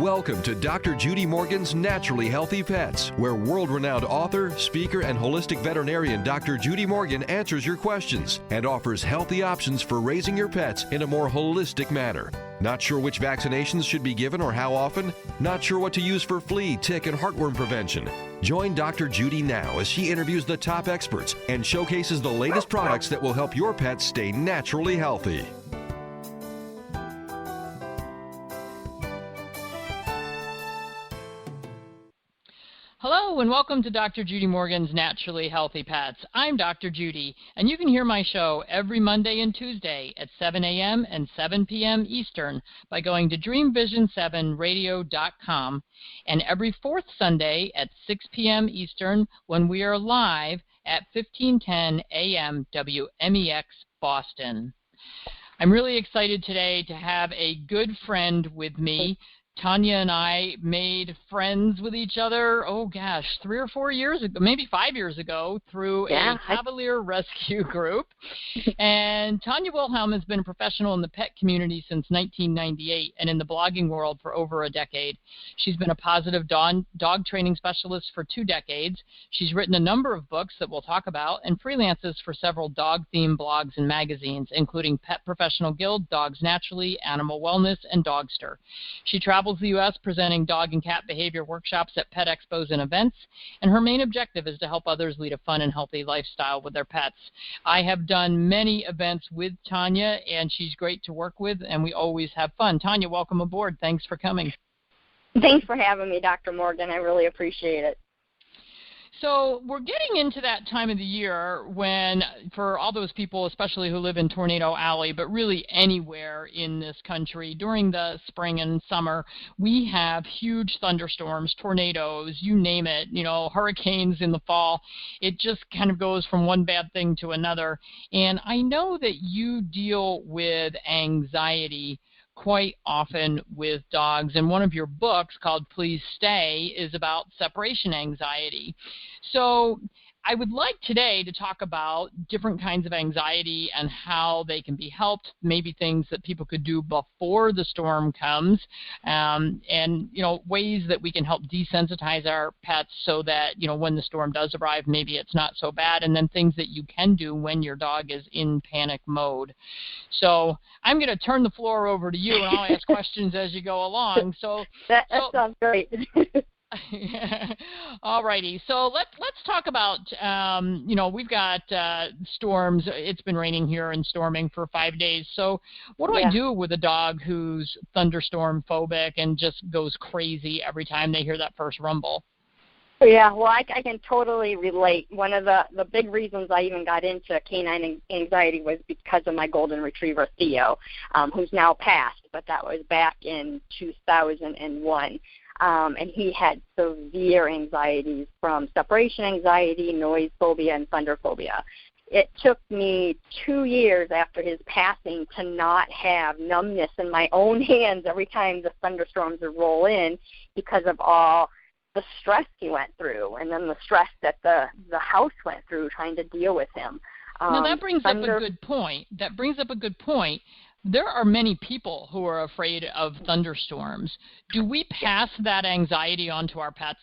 Welcome to Dr. Judy Morgan's Naturally Healthy Pets, where world-renowned author, speaker, and holistic veterinarian Dr. Judy Morgan answers your questions and offers healthy options for raising your pets in a more holistic manner. Not sure which vaccinations should be given or how often? Not sure what to use for flea, tick, and heartworm prevention? Join Dr. Judy now as she interviews the top experts and showcases the latest products that will help your pets stay naturally healthy. Hello and welcome to Dr. Judy Morgan's Naturally Healthy Pets. I'm Dr. Judy, and you can hear my show every Monday and Tuesday at 7 a.m. and 7 p.m. Eastern by going to dreamvision7radio.com, and every fourth Sunday at 6 p.m. Eastern when we are live at 1510 a.m. WMEX Boston. I'm really excited today to have a good friend with me. Tanya and I made friends with each other, 3 or 4 years ago, maybe 5 years ago, through a Cavalier rescue group. And Tanya Wilhelm has been a professional in the pet community since 1998 and in the blogging world for over a decade. She's been a positive dog training specialist for 2 decades. She's written a number of books that we'll talk about and freelances for several dog-themed blogs and magazines, including Pet Professional Guild, Dogs Naturally, Animal Wellness, and Dogster. She travels the U.S. presenting dog and cat behavior workshops at pet expos and events, and her main objective is to help others lead a fun and healthy lifestyle with their pets. I have done many events with Tanya, and she's great to work with, and we always have fun. Tanya, welcome aboard. Thanks for coming. Thanks for having me, Dr. Morgan. I really appreciate it. So we're getting into that time of the year when, for all those people, especially who live in Tornado Alley, but really anywhere in this country, during the spring and summer, we have huge thunderstorms, tornadoes, you name it, hurricanes in the fall. It just kind of goes from one bad thing to another. And I know that you deal with anxiety quite often with dogs, and one of your books called Please Stay is about separation anxiety. So I would like today to talk about different kinds of anxiety and how they can be helped, maybe things that people could do before the storm comes, and ways that we can help desensitize our pets so that, when the storm does arrive, maybe it's not so bad, and then things that you can do when your dog is in panic mode. So I'm going to turn the floor over to you, and I'll ask questions as you go along. That sounds great. All righty. So let's talk about, we've got storms. It's been raining here and storming for 5 days. So what do I do with a dog who's thunderstorm phobic and just goes crazy every time they hear that first rumble? Yeah, well, I can totally relate. One of the big reasons I even got into canine anxiety was because of my golden retriever, Theo, who's now passed, but that was back in 2001. And he had severe anxieties from separation anxiety, noise phobia, and thunder phobia. It took me 2 years after his passing to not have numbness in my own hands every time the thunderstorms would roll in because of all the stress he went through, and then the stress that the house went through trying to deal with him. Now that brings up a good point. There are many people who are afraid of thunderstorms. Do we pass that anxiety on to our pets?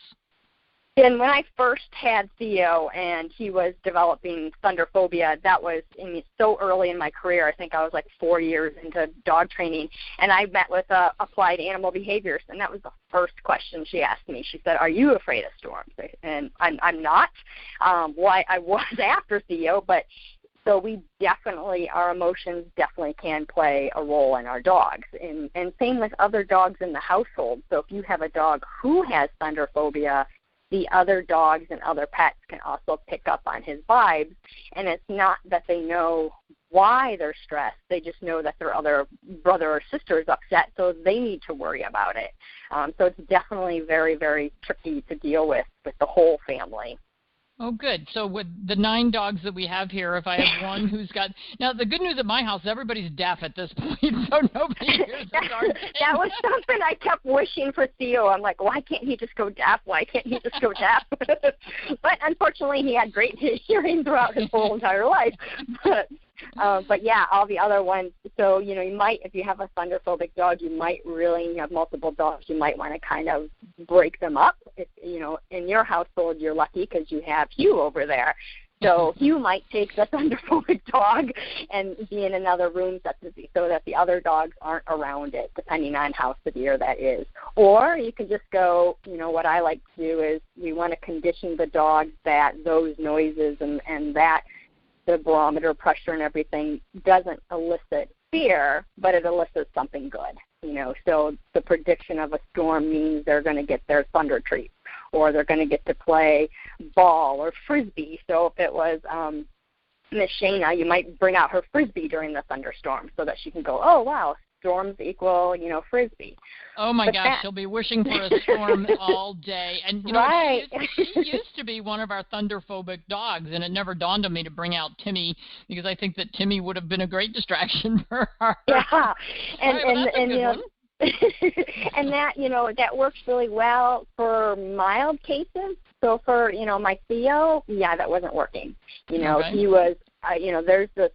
And when I first had Theo and he was developing thunder phobia, that was so early in my career. I think I was like 4 years into dog training, and I met with applied animal behaviors, and that was the first question she asked me. She said, "Are you afraid of storms?" And I'm not. Why I was after Theo, but so we definitely, our emotions definitely can play a role in our dogs. And same with other dogs in the household. So if you have a dog who has thunder phobia, the other dogs and other pets can also pick up on his vibes. And it's not that they know why they're stressed. They just know that their other brother or sister is upset, so they need to worry about it. So it's definitely very, very tricky to deal with the whole family. Oh, good. So with the 9 dogs that we have here, if I have one who's got... Now, the good news at my house, everybody's deaf at this point, so nobody hears the dog. That was something I kept wishing for Theo. I'm like, why can't he just go deaf? Why can't he just go deaf? But unfortunately, he had great hearing throughout his whole entire life. But yeah, all the other ones. So, you might, if you have a thunderphobic dog, you have multiple dogs, you might want to kind of break them up. If, in your household, you're lucky because you have Hugh over there. So Hugh might take the thunderphobic dog and be in another room so that the other dogs aren't around it, depending on how severe that is. Or you can just go, what I like to do is we want to condition the dog that those noises and that the barometer pressure and everything doesn't elicit fear, but it elicits something good. So the prediction of a storm means they're going to get their thunder treat, or they're going to get to play ball or frisbee. So if it was Miss Shayna, you might bring out her frisbee during the thunderstorm so that she can go, oh, wow, storms equal, frisbee. Oh, my gosh, she'll be wishing for a storm all day. And, right. she used to be one of our thunderphobic dogs, and it never dawned on me to bring out Timmy because I think that Timmy would have been a great distraction for her. Yeah, and and that, that works really well for mild cases. So for, my Theo, that wasn't working. Okay. He was, there's this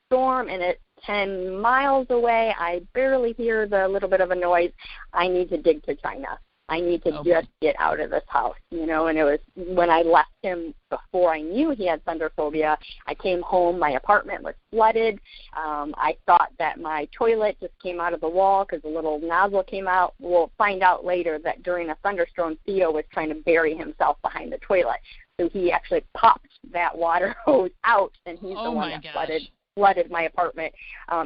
storm and it's 10 miles away. I barely hear the little bit of a noise. I need to dig to China. I need to just get out of this house, and it was when I left him before I knew he had thunderphobia. I came home, my apartment was flooded. I thought that my toilet just came out of the wall because a little nozzle came out. We'll find out later that during a thunderstorm, Theo was trying to bury himself behind the toilet. So he actually popped that water hose out, and he's the one that flooded my apartment,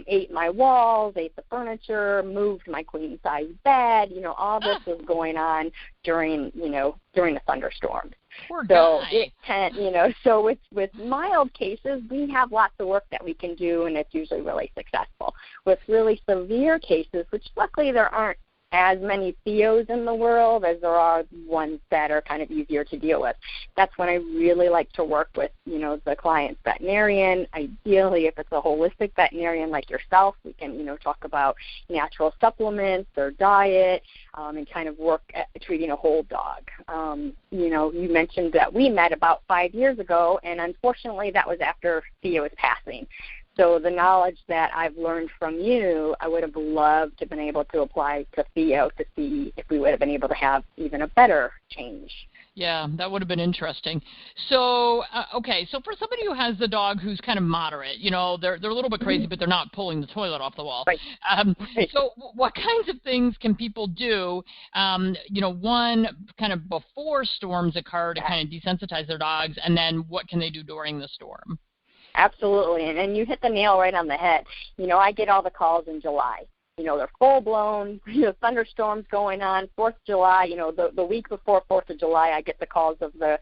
ate my walls, ate the furniture, moved my queen-size bed. All this was going on during the thunderstorms. Poor so guy. So with mild cases, we have lots of work that we can do, and it's usually really successful. With really severe cases, which luckily there aren't as many Theos in the world as there are ones that are kind of easier to deal with. That's when I really like to work with, the client's veterinarian. Ideally, if it's a holistic veterinarian like yourself, we can, talk about natural supplements, their diet, and kind of work at treating a whole dog. You mentioned that we met about 5 years ago, and unfortunately that was after Theo's passing. So the knowledge that I've learned from you, I would have loved to have been able to apply to Theo to see if we would have been able to have even a better change. Yeah, that would have been interesting. So, so for somebody who has the dog who's kind of moderate, they're a little bit crazy, but they're not pulling the toilet off the wall. Right. So what kinds of things can people do, one, kind of before storms occur to kind of desensitize their dogs, and then what can they do during the storm? Absolutely, and you hit the nail right on the head. I get all the calls in July. They're full-blown, thunderstorms going on, 4th of July, the week before 4th of July, I get the calls of the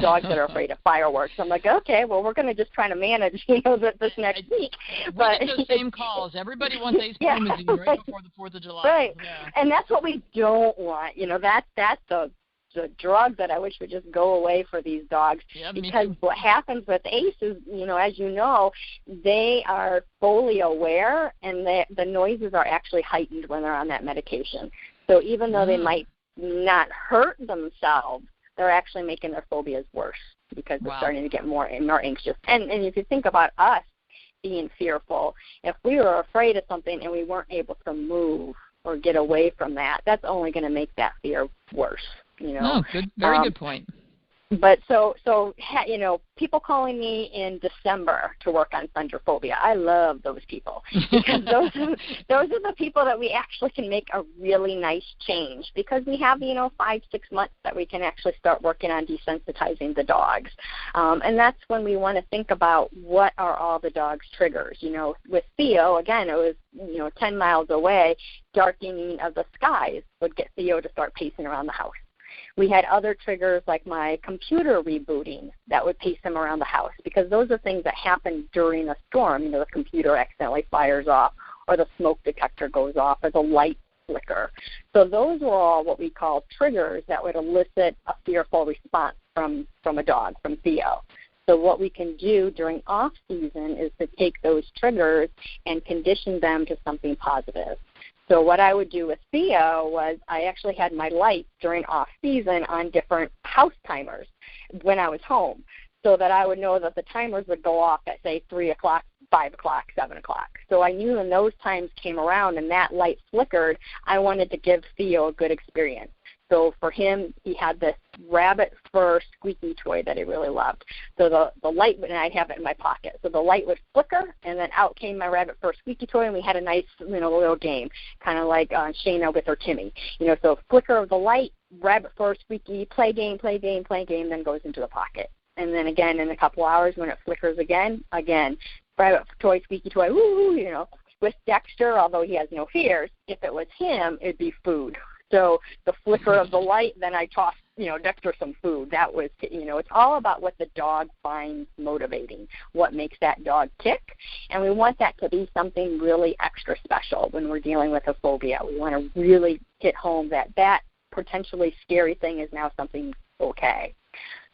dogs that are afraid of fireworks. I'm like, okay, well, we're going to just try to manage, this next week. But we get those same calls. Everybody wants ace promazine right before the 4th of July. Right, yeah. And and that's what we don't want. That's the drug that I wish would just go away for these dogs, because what happens with ACE is, as you know, they are fully aware, and the noises are actually heightened when they're on that medication. So even though they might not hurt themselves, they're actually making their phobias worse because they're starting to get more and more anxious. And if you think about us being fearful, if we were afraid of something and we weren't able to move or get away from that, that's only going to make that fear worse. Good, very good point. But so people calling me in December to work on thunderphobia, I love those people because those are the people that we actually can make a really nice change, because we have 5-6 months that we can actually start working on desensitizing the dogs, and that's when we want to think about what are all the dog's triggers. With Theo, again, it was 10 miles away. Darkening of the skies would get Theo to start pacing around the house. We had other triggers like my computer rebooting that would pace him around the house, because those are things that happen during a storm. The computer accidentally fires off, or the smoke detector goes off, or the light flicker. So those were all what we call triggers that would elicit a fearful response from a dog, from Theo. So what we can do during off-season is to take those triggers and condition them to something positive. So what I would do with Theo was I actually had my lights during off-season on different house timers when I was home. so that I would know that the timers would go off at, say, 3 o'clock, 5 o'clock, 7 o'clock. So I knew when those times came around and that light flickered, I wanted to give Theo a good experience. So for him, he had this rabbit fur squeaky toy that he really loved. So the light, and I'd have it in my pocket. So the light would flicker, and then out came my rabbit fur squeaky toy, and we had a nice, little game, kind of like Shayna with her Timmy. So flicker of the light, rabbit fur squeaky, play game, then goes into the pocket. And then again in a couple hours when it flickers again, rabbit toy, squeaky toy, woo, With Dexter, although he has no fears, if it was him, it'd be food. So the flicker of the light, then I tossed, Dexter some food. That was, it's all about what the dog finds motivating, what makes that dog tick. And we want that to be something really extra special when we're dealing with a phobia. We want to really hit home that potentially scary thing is now something okay.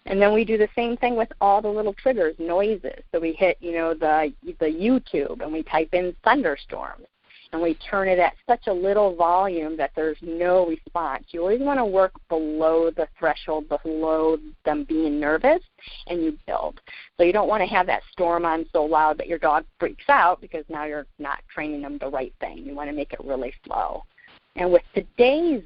And then we do the same thing with all the little triggers, noises. So we hit, the YouTube, and we type in thunderstorms. And we turn it at such a little volume that there's no response. You always want to work below the threshold, below them being nervous, and you build. So you don't want to have that storm on so loud that your dog freaks out because now you're not training them the right thing. You want to make it really slow. And with today's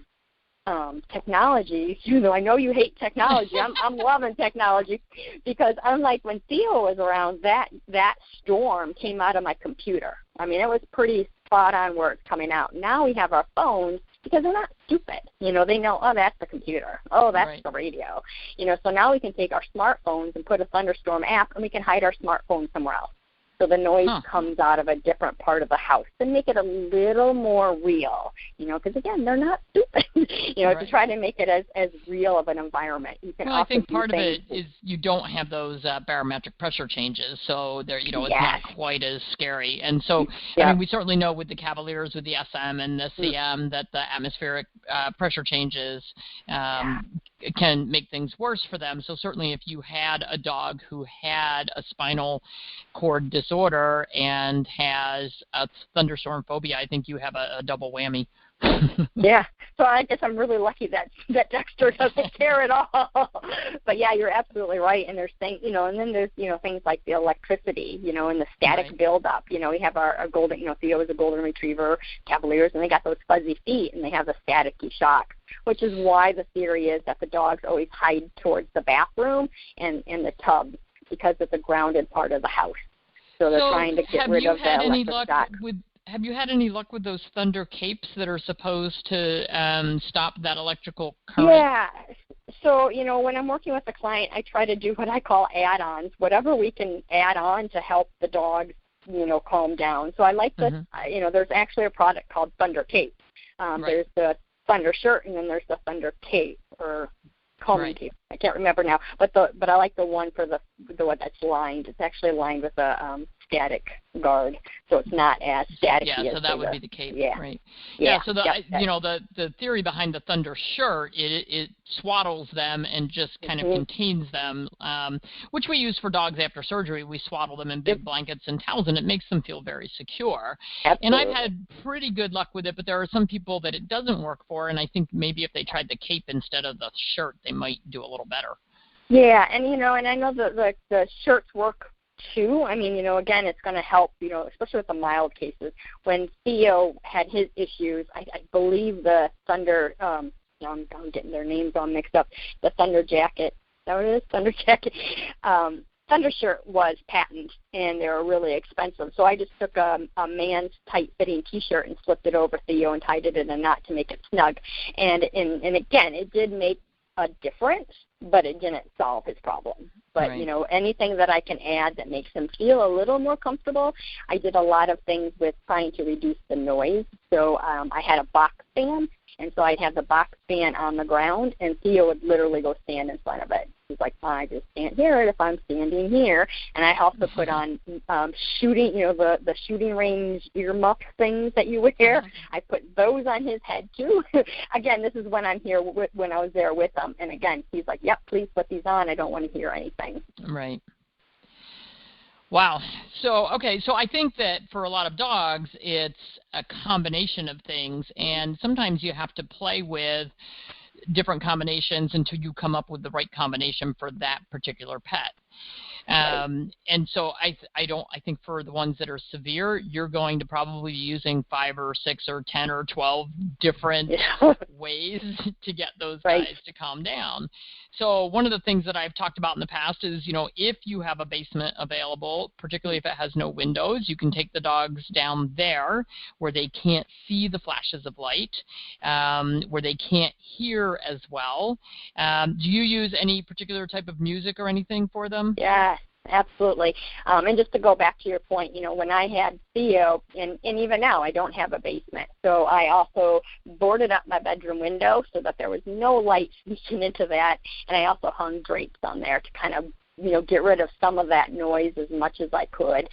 technology, I know you hate technology. I'm loving technology because unlike when Theo was around, that storm came out of my computer. I mean, it was pretty spot on where it's coming out. Now we have our phones because they're not stupid. They know, oh, that's the computer. Oh, that's right. The radio. So now we can take our smartphones and put a thunderstorm app, and we can hide our smartphone somewhere else. So the noise comes out of a different part of the house and make it a little more real, because, again, they're not stupid, right. To try to make it as real of an environment. You can I think part of it is you don't have those barometric pressure changes, so they're, it's not quite as scary. And so, I mean, we certainly know with the Cavaliers, with the SM and the CM, that the atmospheric pressure changes can make things worse for them. So certainly if you had a dog who had a spinal cord disorder and has a thunderstorm phobia, I think you have a double whammy. Yeah. So I guess I'm really lucky that Dexter doesn't care at all. But yeah, you're absolutely right. And there's things, and then there's, things like the electricity, and the static buildup. We have our golden, Theo is a golden retriever, Cavaliers, and they got those fuzzy feet and they have the staticky shock, which is why the theory is that the dogs always hide towards the bathroom and the tub because it's a grounded part of the house. So they're trying to get rid of the electric shock. Have you had any luck with those thunder capes that are supposed to stop that electrical current? Yeah. So, when I'm working with a client, I try to do what I call add-ons, whatever we can add on to help the dogs, calm down. So I like this, there's actually a product called Thunder Cape. There's the Thunder shirt, and then there's the Thunder Cape, or calming cape. I can't remember now, but I like the one for the one that's lined. It's actually lined with a static guard, so it's not as static. Yeah, so that would be the cape, right? Yeah. So the theory behind the Thunder shirt, it swaddles them and just kind of contains them, which we use for dogs after surgery. We swaddle them in big blankets and towels, and it makes them feel very secure. Absolutely. And I've had pretty good luck with it, but there are some people that it doesn't work for, and I think maybe if they tried the cape instead of the shirt, they might do a little better. Yeah, and and I know the shirts work too. I mean, again, it's going to help, especially with the mild cases. When Theo had his issues, I believe the Thunder, I'm getting their names all mixed up, the Thunder jacket, is that what it is? Thunder jacket? Thunder shirt was patent, and they were really expensive. So I just took a man's tight-fitting T-shirt and slipped it over Theo and tied it in a knot to make it snug. And again, it did make a difference, but it didn't solve his problem. But, anything that I can add that makes him feel a little more comfortable. I did a lot of things with trying to reduce the noise. So I had a box fan, and so I'd have the box fan on the ground, and Theo would literally go stand in front of it. He's like, I just can't hear it if I'm standing here. And I also put on shooting, the shooting range earmuff things that you wear. I put those on his head too. Again, this is when I'm here, when I was there with him. And again, he's like, yep, please put these on. I don't want to hear anything. Right. Wow. So I think that for a lot of dogs, it's a combination of things. And sometimes you have to play with different combinations until you come up with the right combination for that particular pet. And so I think for the ones that are severe, you're going to probably be using 5 or 6 or 10 or 12 different ways to get those guys to calm down. So one of the things that I've talked about in the past is, if you have a basement available, particularly if it has no windows, you can take the dogs down there where they can't see the flashes of light, where they can't hear as well. Do you use any particular type of music or anything for them? Yes, absolutely. And just to go back to your point, when I had Theo, and even now I don't have a basement, so I also boarded up my bedroom window so that there was no light sneaking into that, and I also hung drapes on there to kind of, get rid of some of that noise as much as I could.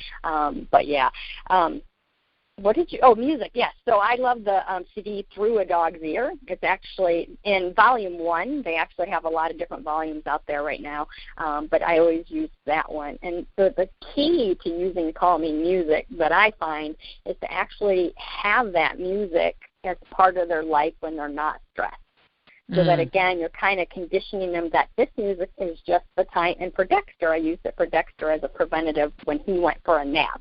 Music, yes. So I love the CD Through a Dog's Ear. It's actually in volume 1. They actually have a lot of different volumes out there right now, but I always use that one. And so the key to using calming music that I find is to actually have that music as part of their life when they're not stressed. So that, again, you're kind of conditioning them that this music is just the time. And for Dexter, I used it for Dexter as a preventative when he went for a nap.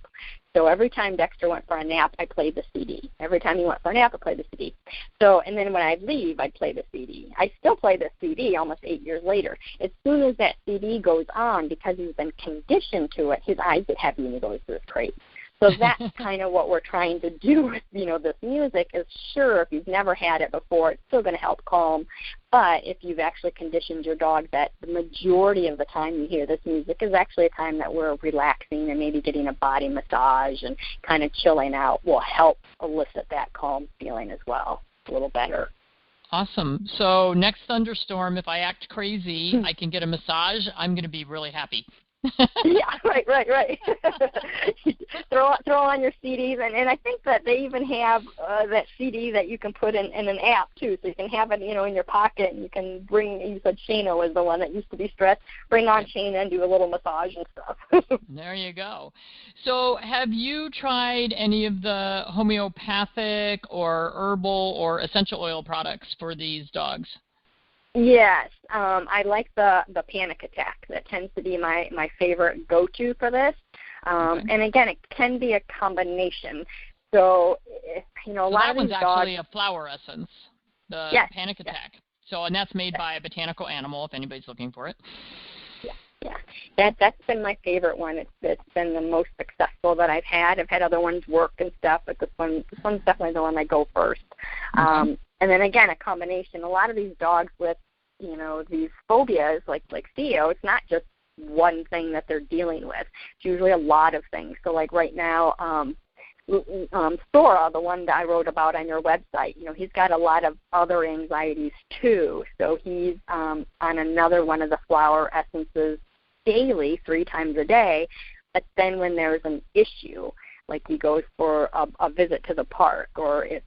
So every time Dexter went for a nap, I played the CD. Every time he went for a nap, I played the CD. So, and then when I'd leave, I'd play the CD. I still play the CD almost 8 years later. As soon as that CD goes on, because he's been conditioned to it, his eyes get heavy and he goes to his crate. So that's kind of what we're trying to do with, this music is, sure, if you've never had it before, it's still going to help calm. But if you've actually conditioned your dog that the majority of the time you hear this music is actually a time that we're relaxing and maybe getting a body massage and kind of chilling out, will help elicit that calm feeling as well a little better. Awesome. So next thunderstorm, if I act crazy, I can get a massage. I'm going to be really happy. Yeah, right. throw on your CDs, and I think that they even have that CD that you can put in an app too, so you can have it, in your pocket, and you can bring. You said Shayna was the one that used to be stressed. Bring on Shayna and do a little massage and stuff. There you go. So, have you tried any of the homeopathic or herbal or essential oil products for these dogs? Yes, I like the panic attack. That tends to be my favorite go-to for this. And again, it can be a combination. So, a lot of these dogs. That one's actually a flower essence, the panic attack. Yes. So, and that's made by a botanical animal, if anybody's looking for it. Yeah. That's been my favorite one. It's been the most successful that I've had. I've had other ones work and stuff, but this one's definitely the one I go first. Okay. And then again, a combination. A lot of these dogs with, these phobias, like Theo, it's not just one thing that they're dealing with. It's usually a lot of things. So like right now, Sora, the one that I wrote about on your website, he's got a lot of other anxieties too. So he's on another one of the flower essences daily, 3 times a day. But then when there's an issue, like he goes for a visit to the park, or if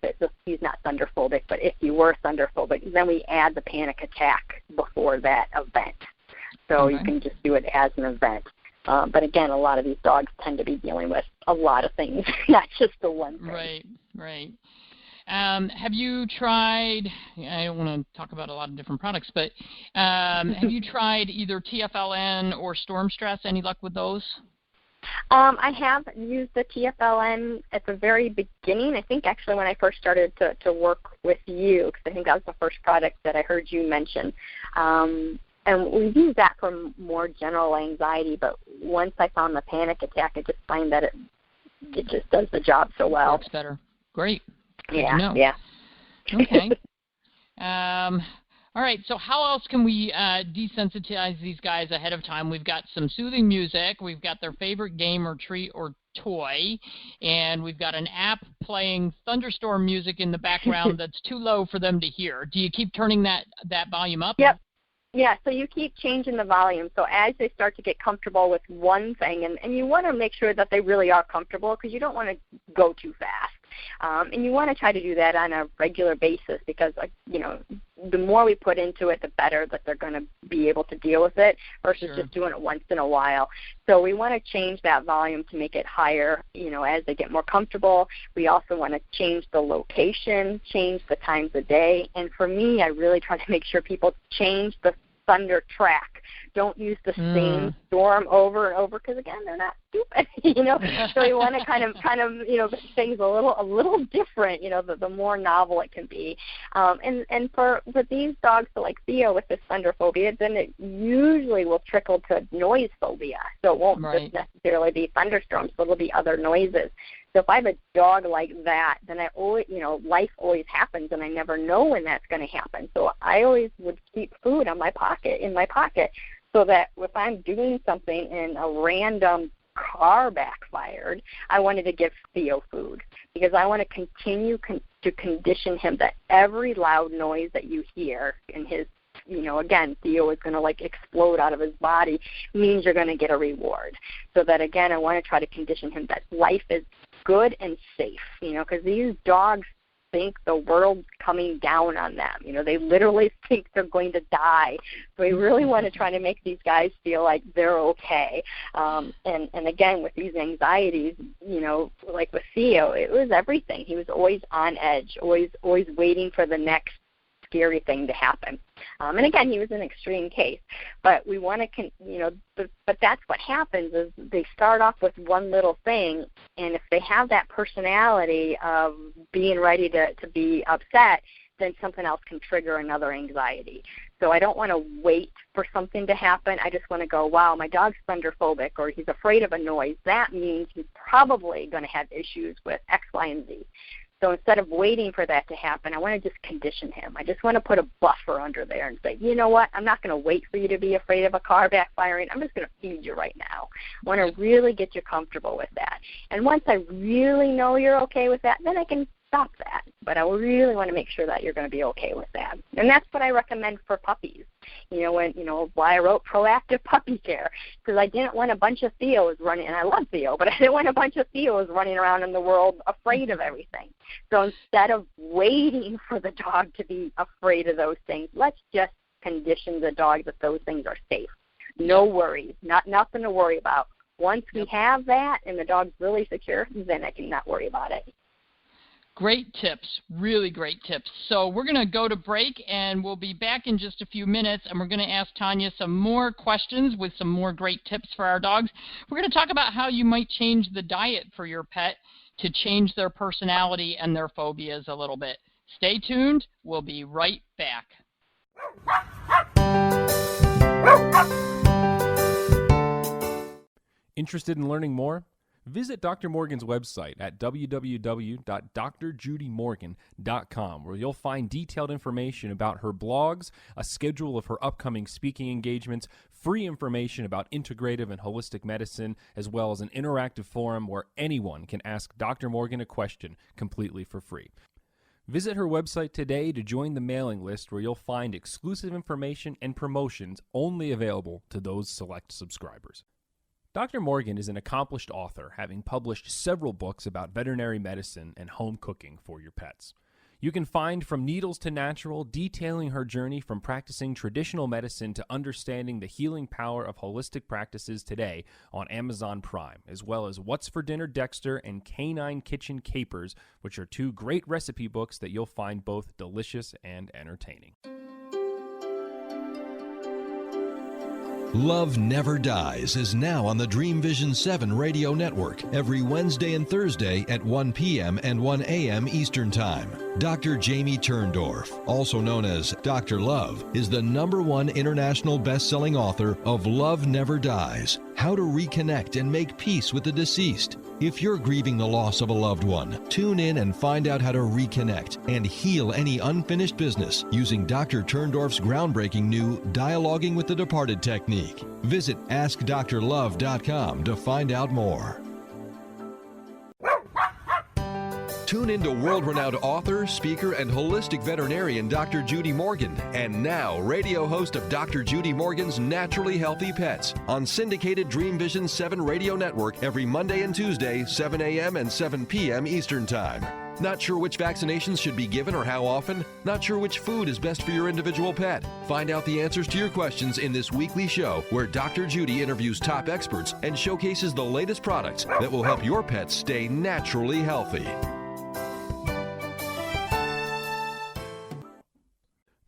he's not thunderphobic, but if he were thunderphobic, then we add the panic attack before that event. So you can just do it as an event. But again, a lot of these dogs tend to be dealing with a lot of things, not just the one thing. Right. Have you tried, I don't want to talk about a lot of different products, but have you tried either TFLN or Storm Stress? Any luck with those? I have used the TFLN at the very beginning. I think actually when I first started to work with you, because I think that was the first product that I heard you mention. And we use that for more general anxiety, but once I found the panic attack, I just find that it just does the job so well. Works better. Great. Good yeah, to know. Yeah. Okay. All right, so how else can we desensitize these guys ahead of time? We've got some soothing music. We've got their favorite game or treat or toy. And we've got an app playing thunderstorm music in the background that's too low for them to hear. Do you keep turning that volume up? Yep. Yeah, so you keep changing the volume. So as they start to get comfortable with one thing, and you want to make sure that they really are comfortable, because you don't want to go too fast. And you want to try to do that on a regular basis because, the more we put into it, the better that they're going to be able to deal with it versus just doing it once in a while. So we want to change that volume to make it higher, as they get more comfortable. We also want to change the location, change the times of day. And for me, I really try to make sure people change the thunder track. Don't use the same storm over and over because, again, they're not stupid, So you want to kind of make things a little different, the more novel it can be. And for these dogs, so like Theo with this thunder phobia, then it usually will trickle to noise phobia. So it won't just necessarily be thunderstorms, but it'll be other noises. So if I have a dog like that, then I always, life always happens, and I never know when that's going to happen. So I always would keep food in my pocket, so that if I'm doing something and a random car backfired, I wanted to give Theo food because I want to continue to condition him that every loud noise that you hear in his, again, Theo is going to explode out of his body, means you're going to get a reward. So that, again, I want to try to condition him that life is good and safe, because these dogs think the world's coming down on them. They literally think they're going to die. So we really want to try to make these guys feel like they're okay. And again, with these anxieties, like with Theo, it was everything. He was always on edge, always waiting for the next scary thing to happen. And again, he was an extreme case, but we want to, but that's what happens is they start off with one little thing, and if they have that personality of being ready to be upset, then something else can trigger another anxiety. So I don't want to wait for something to happen. I just want to go, wow, my dog's thunderphobic, or he's afraid of a noise. That means he's probably going to have issues with X, Y, and Z. So instead of waiting for that to happen, I want to just condition him. I just want to put a buffer under there and say, you know what, I'm not going to wait for you to be afraid of a car backfiring. I'm just going to feed you right now. I want to really get you comfortable with that. And once I really know you're okay with that, then I can stop that. But I really want to make sure that you're going to be okay with that. And that's what I recommend for puppies. Why I wrote proactive puppy care, because I didn't want a bunch of Theos running, and I love Theo, but I didn't want a bunch of Theos running around in the world afraid of everything. So instead of waiting for the dog to be afraid of those things, let's just condition the dog that those things are safe. No worries, nothing to worry about. Once we have that and the dog's really secure, then I can not worry about it. Great tips, really great tips. So we're going to go to break, and we'll be back in just a few minutes, and we're going to ask Tanya some more questions with some more great tips for our dogs. We're going to talk about how you might change the diet for your pet to change their personality and their phobias a little bit. Stay tuned. We'll be right back. Interested in learning more? Visit Dr. Morgan's website at www.drjudymorgan.com, where you'll find detailed information about her blogs, a schedule of her upcoming speaking engagements, free information about integrative and holistic medicine, as well as an interactive forum where anyone can ask Dr. Morgan a question completely for free. Visit her website today to join the mailing list, where you'll find exclusive information and promotions only available to those select subscribers. Dr. Morgan is an accomplished author, having published several books about veterinary medicine and home cooking for your pets. You can find From Needles to Natural, detailing her journey from practicing traditional medicine to understanding the healing power of holistic practices today on Amazon Prime, as well as What's for Dinner Dexter and Canine Kitchen Capers, which are two great recipe books that you'll find both delicious and entertaining. Love Never Dies is now on the Dream Vision 7 radio network every Wednesday and Thursday at 1 p.m. and 1 a.m. Eastern Time. Dr. Jamie Turndorf, also known as Dr. Love, is the #1 international best-selling author of Love Never Dies, How to Reconnect and Make Peace with the Deceased. If you're grieving the loss of a loved one, tune in and find out how to reconnect and heal any unfinished business using Dr. Turndorf's groundbreaking new Dialoguing with the Departed technique. Visit AskDrLove.com to find out more. Tune in to world-renowned author, speaker, and holistic veterinarian Dr. Judy Morgan, and now radio host of Dr. Judy Morgan's Naturally Healthy Pets on syndicated Dream Vision 7 radio network every Monday and Tuesday, 7 a.m. and 7 p.m. Eastern Time. Not sure which vaccinations should be given or how often? Not sure which food is best for your individual pet? Find out the answers to your questions in this weekly show where Dr. Judy interviews top experts and showcases the latest products that will help your pets stay naturally healthy.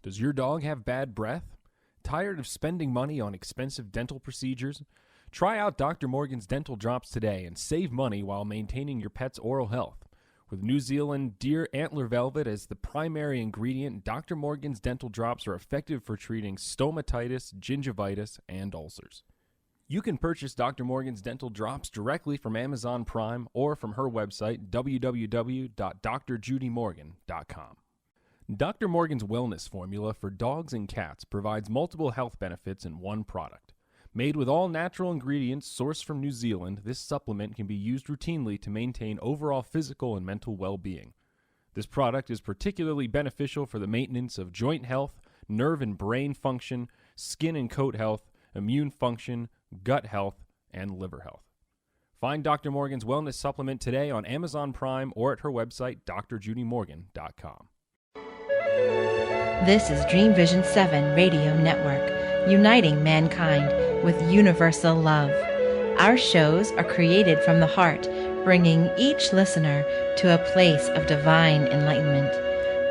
Does your dog have bad breath? Tired of spending money on expensive dental procedures? Try out Dr. Morgan's Dental Drops today and save money while maintaining your pet's oral health. With New Zealand deer antler velvet as the primary ingredient, Dr. Morgan's Dental Drops are effective for treating stomatitis, gingivitis, and ulcers. You can purchase Dr. Morgan's Dental Drops directly from Amazon Prime or from her website, www.drjudymorgan.com. Dr. Morgan's Wellness Formula for dogs and cats provides multiple health benefits in one product. Made with all natural ingredients sourced from New Zealand, this supplement can be used routinely to maintain overall physical and mental well-being. This product is particularly beneficial for the maintenance of joint health, nerve and brain function, skin and coat health, immune function, gut health, and liver health. Find Dr. Morgan's Wellness Supplement today on Amazon Prime or at her website, drjudymorgan.com. This is Dream Vision 7 Radio Network, uniting mankind with universal love. Our shows are created from the heart, bringing each listener to a place of divine enlightenment.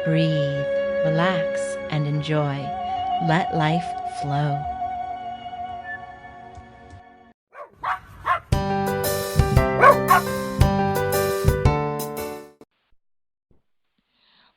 Breathe, relax, and enjoy. Let life flow.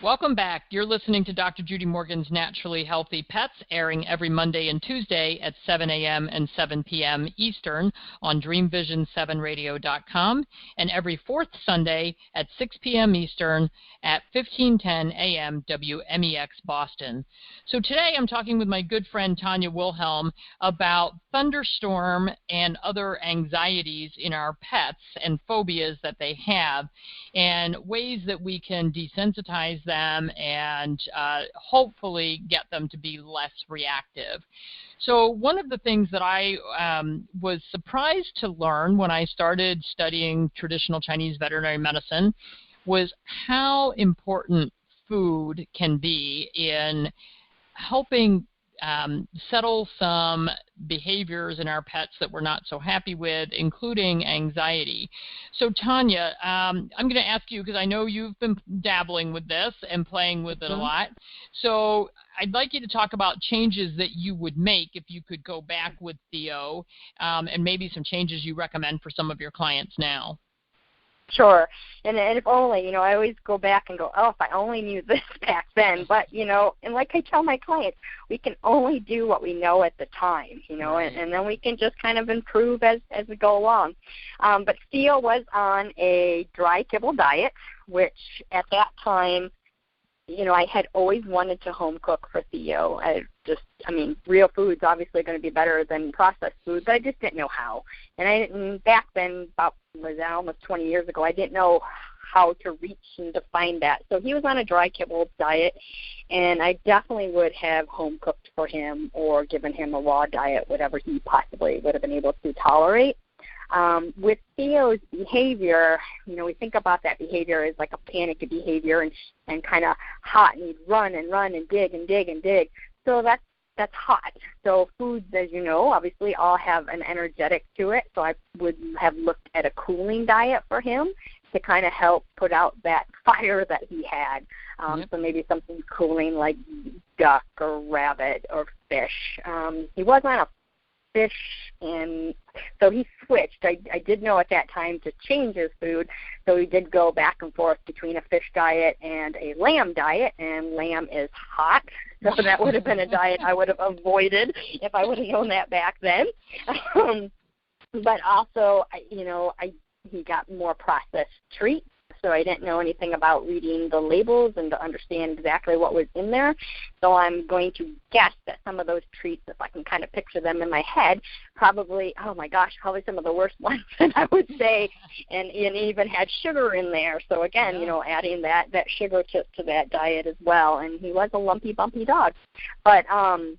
Welcome back. You're listening to Dr. Judy Morgan's Naturally Healthy Pets, airing every Monday and Tuesday at 7 a.m. and 7 p.m. Eastern on DreamVision7Radio.com, and every fourth Sunday at 6 p.m. Eastern at 1510 a.m. WMEX Boston. So today I'm talking with my good friend Tanya Wilhelm about thunderstorm and other anxieties in our pets and phobias that they have, and ways that we can desensitize them and hopefully get them to be less reactive. So one of the things that I was surprised to learn when I started studying traditional Chinese veterinary medicine was how important food can be in helping settle some behaviors in our pets that we're not so happy with, including anxiety. So Tanya, I'm going to ask you, because I know you've been dabbling with this and playing with it a lot. So I'd like you to talk about changes that you would make if you could go back with Theo, and maybe some changes you recommend for some of your clients now. Sure. And if only, I always go back and go, oh, if I only knew this back then. But, and like I tell my clients, we can only do what we know at the time, right. and then we can just kind of improve as we go along. But Theo was on a dry kibble diet, which at that time, I had always wanted to home cook for Theo. Real food's obviously going to be better than processed food, but I just didn't know how. And I didn't, back then, almost 20 years ago, I didn't know how to reach and define that. So he was on a dry kibble diet, and I definitely would have home cooked for him or given him a raw diet, whatever he possibly would have been able to tolerate. With Theo's behavior, we think about that behavior as like a panic behavior and kind of hot, and he'd run and dig and dig and dig. So that's hot. So foods, as you know, obviously all have an energetic to it. So I would have looked at a cooling diet for him to kind of help put out that fire that he had. So maybe something cooling like duck or rabbit or fish. He was on a fish, and so he switched. I did know at that time to change his food, so he did go back and forth between a fish diet and a lamb diet, and lamb is hot, so that would have been a diet I would have avoided if I would have known that back then. But also, he got more processed treats, so I didn't know anything about reading the labels and to understand exactly what was in there. So I'm going to guess that some of those treats, if I can kind of picture them in my head, probably some of the worst ones that I would say, and even had sugar in there. So again, adding that sugar to that diet as well. And he was a lumpy, bumpy dog. But I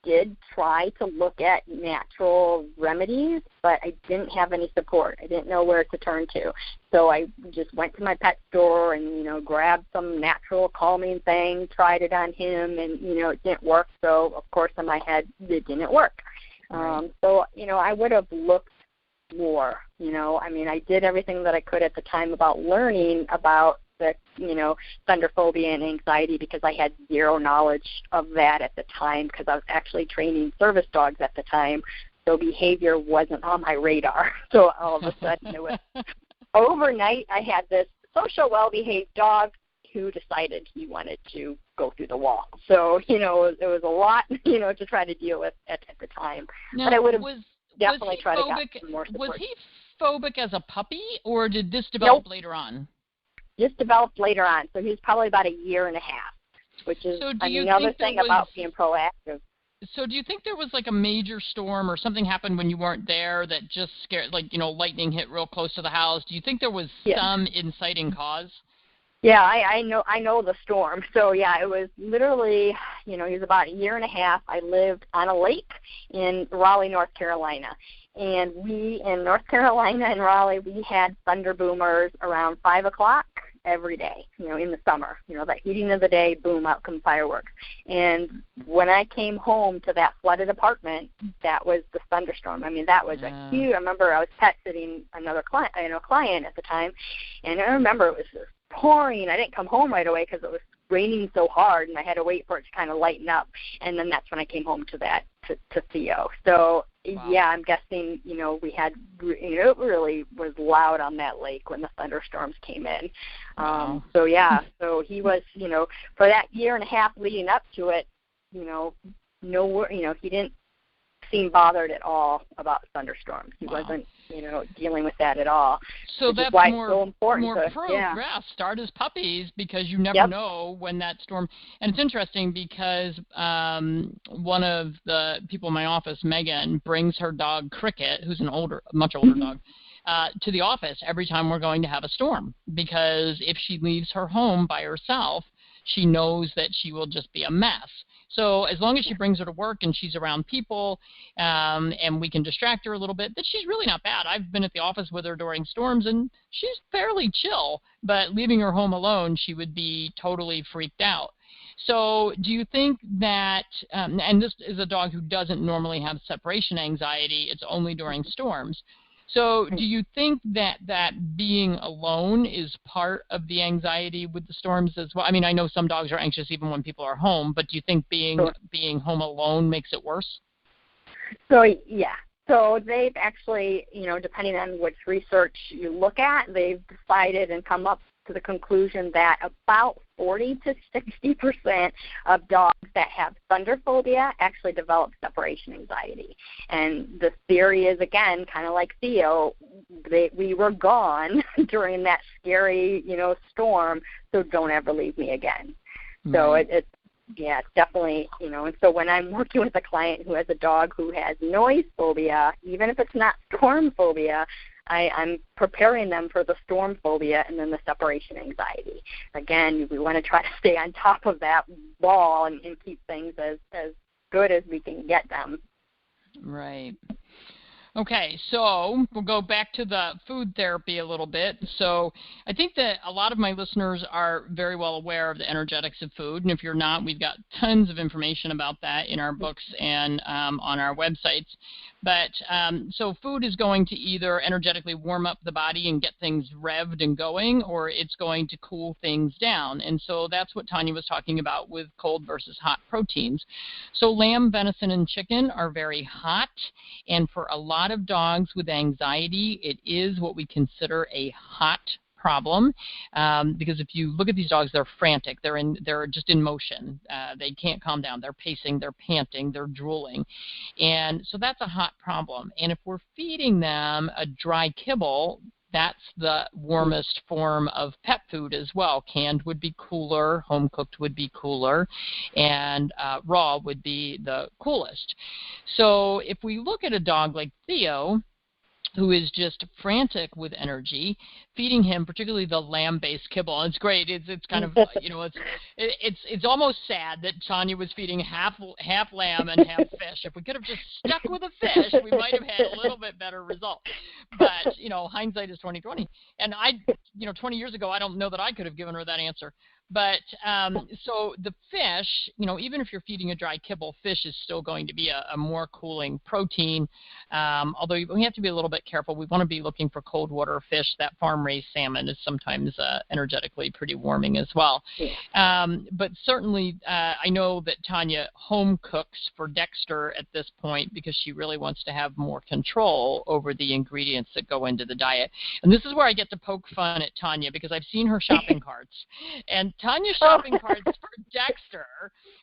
did try to look at natural remedies, but I didn't have any support. I didn't know where to turn to. So I just went to my pet store and, grabbed some natural calming thing, tried it on him, and, it didn't work. So, of course, in my head, it didn't work. Right. So, I would have looked more, I did everything that I could at the time about learning about the, thunder phobia and anxiety, because I had zero knowledge of that at the time, because I was actually training service dogs at the time. So behavior wasn't on my radar. So all of a sudden it was overnight I had this social, well-behaved dog who decided he wanted to go through the wall. So, it was a lot, to try to deal with at the time. Now, but I would have definitely tried to get some more support. Was he phobic as a puppy, or did this develop later on? Just developed later on. So he was probably about a year and a half, which is another thing about being proactive. So do you think there was like a major storm or something happened when you weren't there that just scared, lightning hit real close to the house? Do you think there was some inciting cause? Yeah, I know the storm. So, yeah, it was literally, he was about a year and a half. I lived on a lake in Raleigh, North Carolina. And we, in North Carolina and Raleigh, we had thunder boomers around 5 o'clock every day, in the summer. That heating of the day, boom, out come fireworks. And when I came home to that flooded apartment, that was the thunderstorm. That was a huge, I remember I was pet sitting another client at the time, and I remember it was just pouring. I didn't come home right away because it was raining so hard, and I had to wait for it to kind of lighten up. And then that's when I came home to Theo. So, yeah, I'm guessing, we had, it really was loud on that lake when the thunderstorms came in. So, yeah, so he was, for that year and a half leading up to it, he didn't seem bothered at all about thunderstorms. He wasn't, dealing with that at all. So that's why more, it's so important more proof. Yeah, start as puppies, because you never know when that storm. And it's interesting because one of the people in my office, Megan, brings her dog Cricket, who's much older dog, to the office every time we're going to have a storm, because if she leaves her home by herself, she knows that she will just be a mess. So as long as she brings her to work and she's around people, and we can distract her a little bit, that she's really not bad. I've been at the office with her during storms, and she's fairly chill. But leaving her home alone, she would be totally freaked out. So do you think that, and this is a dog who doesn't normally have separation anxiety, it's only during storms. So do you think that being alone is part of the anxiety with the storms as well? I know some dogs are anxious even when people are home, but do you think being home alone makes it worse? So, yeah. So they've actually, depending on which research you look at, they've decided and come up to the conclusion that about 40 to 60% of dogs that have thunder phobia actually develop separation anxiety. And the theory is, again, kind of like Theo, we were gone during that scary, storm, so don't ever leave me again. So it's definitely, and so when I'm working with a client who has a dog who has noise phobia, even if it's not storm phobia, I'm preparing them for the storm phobia and then the separation anxiety. Again, we want to try to stay on top of that ball and keep things as good as we can get them. Right. Okay, so we'll go back to the food therapy a little bit. So I think that a lot of my listeners are very well aware of the energetics of food, and if you're not, we've got tons of information about that in our books and on our websites. But so food is going to either energetically warm up the body and get things revved and going, or it's going to cool things down. And so that's what Tanya was talking about with cold versus hot proteins. So lamb, venison, and chicken are very hot, and for a lot of dogs with anxiety, it is what we consider a hot problem, because if you look at these dogs, they're frantic. They're just in motion. They can't calm down. They're pacing. They're panting. They're drooling, and so that's a hot problem. And if we're feeding them a dry kibble, that's the warmest form of pet food as well. Canned would be cooler, home cooked would be cooler, and raw would be the coolest. So if we look at a dog like Theo, who is just frantic with energy, feeding him particularly the lamb-based kibble. And it's great. It's kind of it's almost sad that Tanya was feeding half lamb and half fish. If we could have just stuck with a fish, we might have had a little bit better result. But hindsight is 20/20. And 20 years ago, I don't know that I could have given her that answer. But so the fish, even if you're feeding a dry kibble, fish is still going to be a more cooling protein. Although we have to be a little bit careful. We want to be looking for cold water fish. That farm-raised salmon is sometimes energetically pretty warming as well. But certainly I know that Tanya home cooks for Dexter at this point because she really wants to have more control over the ingredients that go into the diet. And this is where I get to poke fun at Tanya because I've seen her shopping carts. And Tanya's shopping carts for Dexter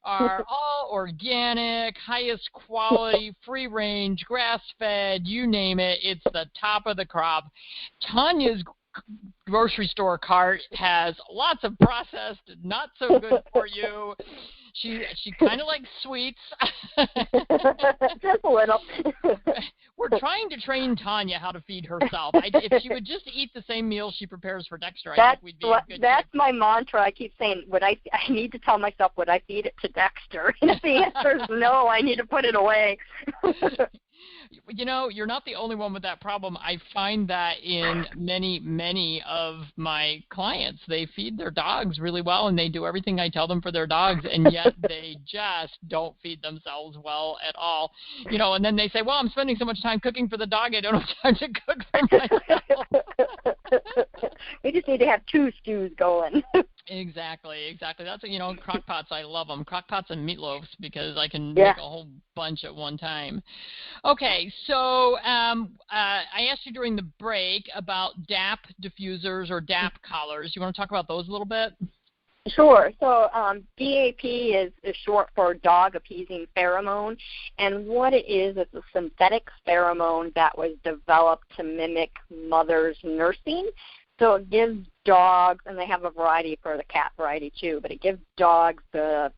are all organic, highest quality, free range, grass-fed, you name it. It's the top of the crop. Tanya's grocery store cart has lots of processed, not so good for you. She kind of likes sweets. Just a little. We're trying to train Tanya how to feed herself. If she would just eat the same meals she prepares for Dexter, I think we'd be in good shape. That's my mantra. I keep saying, I need to tell myself, would I feed it to Dexter? And if the answer is no, I need to put it away. You're not the only one with that problem. I find that in many of my clients. They feed their dogs really well, and they do everything I tell them for their dogs, and yet they just don't feed themselves well at all. And then they say, well, I'm spending so much time cooking for the dog, I don't have time to cook for myself. We just need to have 2 stews going. Exactly. That's crock pots. I love them. Crock pots and meatloafs because I can make a whole bunch at one time. Okay, so I asked you during the break about DAP diffusers or DAP collars. You want to talk about those a little bit? Sure. So DAP is short for dog appeasing pheromone, and what it is a synthetic pheromone that was developed to mimic mother's nursing. So it gives dogs, and they have a variety for the cat variety too, but it gives dogs the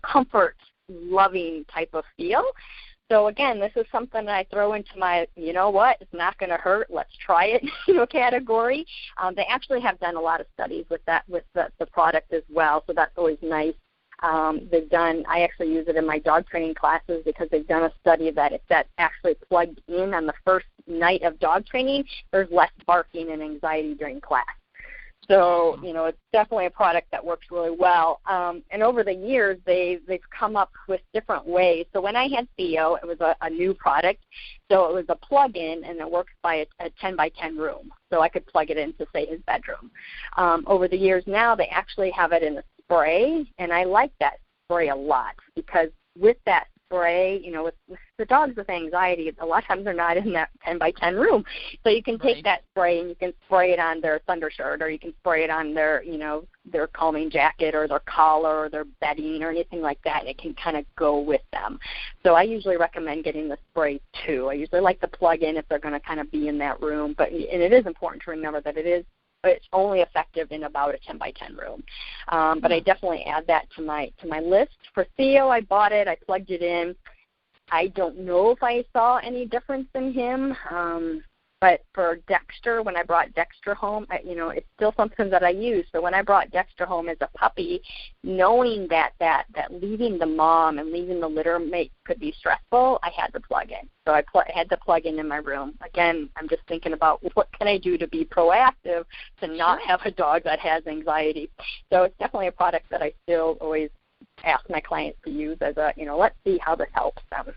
comfort, loving type of feel. So again, this is something that I throw into my, it's not going to hurt, let's try it, category. They actually have done a lot of studies with that, with the product as well, so that's always nice. I actually use it in my dog training classes because they've done a study that if that's actually plugged in on the first night of dog training, there's less barking and anxiety during class. So, it's definitely a product that works really well. And over the years, they've come up with different ways. So when I had Theo, it was a new product. So it was a plug-in, and it works by a 10 by 10 room. So I could plug it into, say, his bedroom. Over the years now, they actually have it in a spray, and I like that spray a lot because with that spray, with the dogs with anxiety, a lot of times they're not in that 10 by 10 room. So you can take that spray and you can spray it on their thundershirt, or you can spray it on their, their calming jacket or their collar or their bedding or anything like that, and it can kind of go with them. So I usually recommend getting the spray too. I usually like to plug in if they're going to kind of be in that room, and it is important to remember that it's only effective in about a 10 by 10 room. But I definitely add that to my list. For Theo, I bought it. I plugged it in. I don't know if I saw any difference in him. But for Dexter, when I brought Dexter home, it's still something that I use. So when I brought Dexter home as a puppy, knowing that leaving the mom and leaving the litter mate could be stressful, I had to plug in. So I had to plug in my room. Again, I'm just thinking about what can I do to be proactive to not have a dog that has anxiety. So it's definitely a product that I still always ask my clients to use as let's see how this helps them.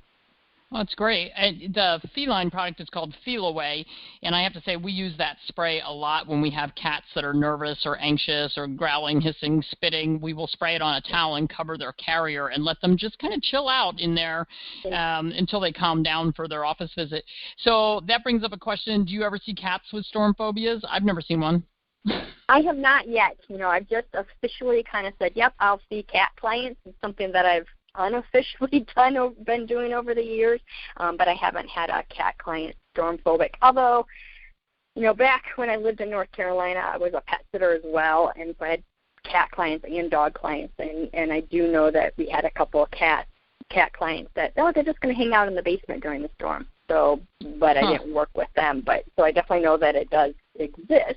Well, that's great. The feline product is called Feel Away, and I have to say we use that spray a lot when we have cats that are nervous or anxious or growling, hissing, spitting. We will spray it on a towel and cover their carrier and let them just kind of chill out in there until they calm down for their office visit. So that brings up a question. Do you ever see cats with storm phobias? I've never seen one. I have not yet. I've just officially kind of said, yep, I'll see cat clients. It's something that I've unofficially been doing over the years, but I haven't had a cat client storm phobic. Although, back when I lived in North Carolina, I was a pet sitter as well, and so I had cat clients and dog clients, and I do know that we had a couple of cat clients that they're just going to hang out in the basement during the storm. So, but I didn't work with them. But so I definitely know that it does exist.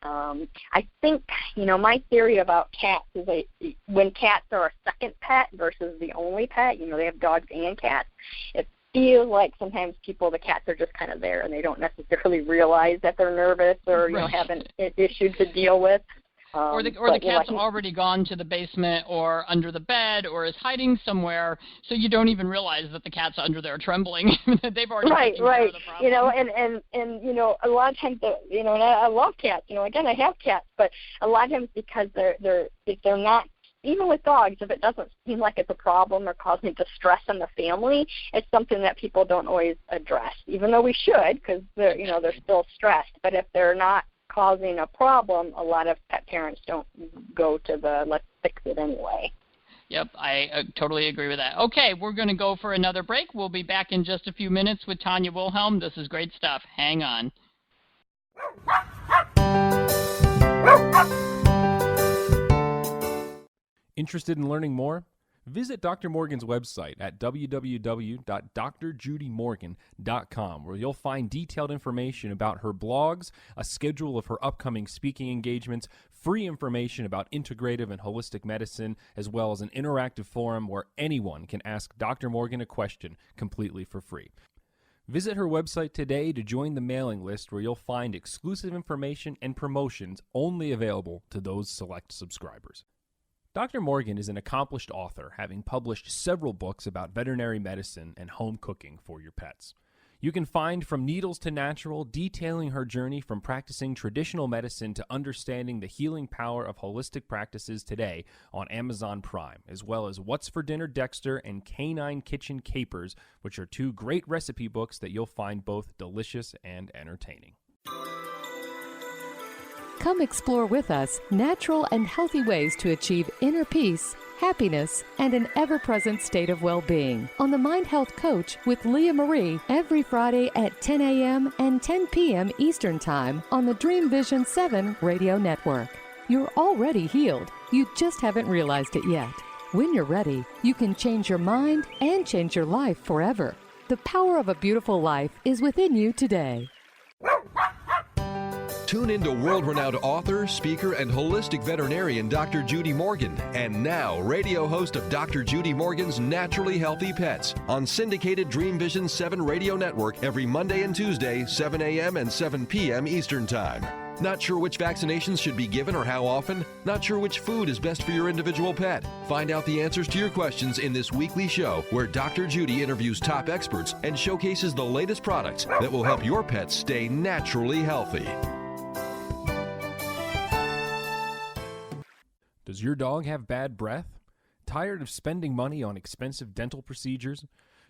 I think, my theory about cats is when cats are a second pet versus the only pet, they have dogs and cats, it feels like sometimes the cats are just kind of there and they don't necessarily realize that they're nervous or, have an issue to deal with. Or the cat's already gone to the basement or under the bed or is hiding somewhere, so you don't even realize that the cat's under there trembling. They've already taken care of the problem. And a lot of times, and I love cats. Again, I have cats, but a lot of times because if they're not, even with dogs, if it doesn't seem like it's a problem or causing distress in the family, it's something that people don't always address, even though we should, because they're still stressed. But if they're not causing a problem, a lot of pet parents don't go to the let's fix it anyway. Yep, I totally agree with that. Okay, we're going to go for another break. We'll be back in just a few minutes with Tanya Wilhelm. This is great stuff. Hang on. Interested in learning more? Visit Dr. Morgan's website at www.drjudymorgan.com, where you'll find detailed information about her blogs, a schedule of her upcoming speaking engagements, free information about integrative and holistic medicine, as well as an interactive forum where anyone can ask Dr. Morgan a question completely for free. Visit her website today to join the mailing list, where you'll find exclusive information and promotions only available to those select subscribers. Dr. Morgan is an accomplished author, having published several books about veterinary medicine and home cooking for your pets. You can find From Needles to Natural, detailing her journey from practicing traditional medicine to understanding the healing power of holistic practices today on Amazon Prime, as well as What's for Dinner Dexter and Canine Kitchen Capers, which are two great recipe books that you'll find both delicious and entertaining. Come explore with us natural and healthy ways to achieve inner peace, happiness, and an ever-present state of well-being on the Mind Health Coach with Leah Marie every Friday at 10 a.m. and 10 p.m. Eastern Time on the Dream Vision 7 radio network. You're already healed. You just haven't realized it yet. When you're ready, you can change your mind and change your life forever. The power of a beautiful life is within you today. Tune into world-renowned author, speaker, and holistic veterinarian Dr. Judy Morgan, and now radio host of Dr. Judy Morgan's Naturally Healthy Pets on syndicated Dream Vision 7 radio network every Monday and Tuesday, 7 a.m. and 7 p.m. Eastern Time. Not sure which vaccinations should be given or how often? Not sure which food is best for your individual pet? Find out the answers to your questions in this weekly show, where Dr. Judy interviews top experts and showcases the latest products that will help your pets stay naturally healthy. Does your dog have bad breath? Tired of spending money on expensive dental procedures?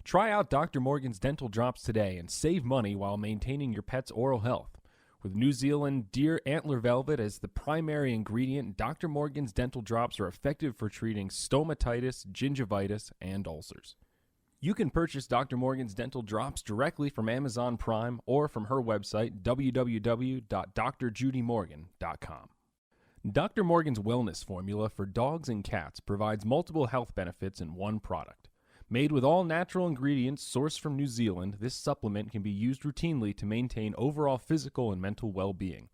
Try out Dr. Morgan's Dental Drops today and save money while maintaining your pet's oral health. With New Zealand deer antler velvet as the primary ingredient, Dr. Morgan's Dental Drops are effective for treating stomatitis, gingivitis, and ulcers. You can purchase Dr. Morgan's Dental Drops directly from Amazon Prime or from her website, www.drjudymorgan.com. Dr. Morgan's Wellness Formula for dogs and cats provides multiple health benefits in one product. Made with all natural ingredients sourced from New Zealand, this supplement can be used routinely to maintain overall physical and mental well-being.